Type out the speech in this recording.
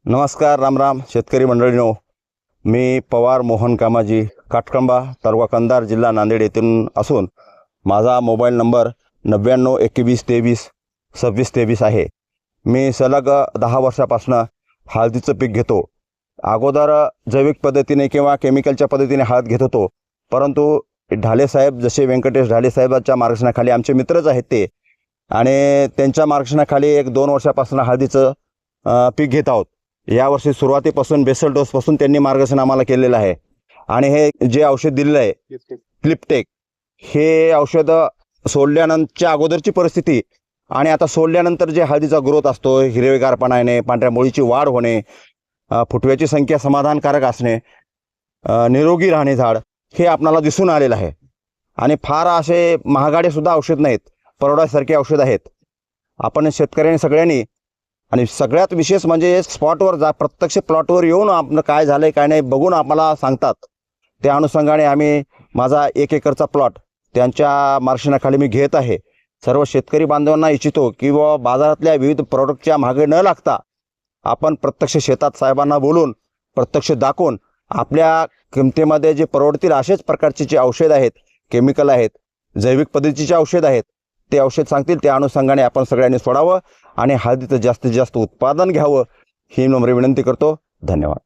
नमस्कार, रामराम शेतकरी मंडळींनो. मी पवार मोहन कामाजी, काटकंबा, तालुका कंधार, जिल्हा नांदेड येथून असून माझा मोबाईल नंबर 9921232623 आहे. मी सलग 10 वर्षापासून हळदीचं पीक घेतो. अगोदर जैविक पद्धतीने किंवा केमिकलच्या पद्धतीने हळद घेत होतो, परंतु ढालेसाहेब, जसे व्यंकटेश ढालेसाहेबांच्या मार्गदर्शनाखाली, आमचे मित्रच आहेत ते, आणि त्यांच्या मार्गदर्शनाखाली 1-2 वर्षापासून हळदीचं पीक घेत आहोत. यावर्षी सुरुवातीपासून बेसल डोसपासून त्यांनी मार्गदर्शन आम्हाला केलेलं आहे. आणि हे जे औषध दिलेलं आहे क्लिपटेक, हे औषध सोडल्यानंतरच्या अगोदरची परिस्थिती आणि आता सोडल्यानंतर जे हळदीचा ग्रोथ असतो, हिरवेगारपणा येणे, पांढऱ्या मुळीची वाढ होणे, फुटव्याची संख्या समाधानकारक असणे, निरोगी राहणे झाड, हे आपणाला दिसून आलेलं आहे. आणि फार असे महागाडेसुद्धा औषध नाहीत, परवडासारखे औषध आहेत. आपण शेतकऱ्यांनी सगळ्यांनी, आणि सगळ्यात विशेष म्हणजे स्पॉटवर जा, प्रत्यक्ष प्लॉटवर येऊन आपलं काय झालं आहे काय नाही बघून आम्हाला सांगतात. त्या अनुषंगाने आम्ही माझा 1 एकरचा प्लॉट त्यांच्या मार्गदर्शनाखाली मी घेत आहे. सर्व शेतकरी बांधवांना इच्छितो की बाजारातल्या विविध प्रोडक्टच्या मागे न लागता आपण प्रत्यक्ष शेतात साहेबांना बोलून, प्रत्यक्ष दाखवून, आपल्या किमतीमध्ये जे परवडतील असेच प्रकारचे जे औषध आहेत, केमिकल आहेत, जैविक पद्धतीचे औषध आहेत, ते औषध सांगतील त्या अनुषंगाने आपण सगळ्यांनी सोडावं आणि हळदीचं जास्तीत जास्त उत्पादन घ्यावं, ही नम्र विनंती करतो. धन्यवाद.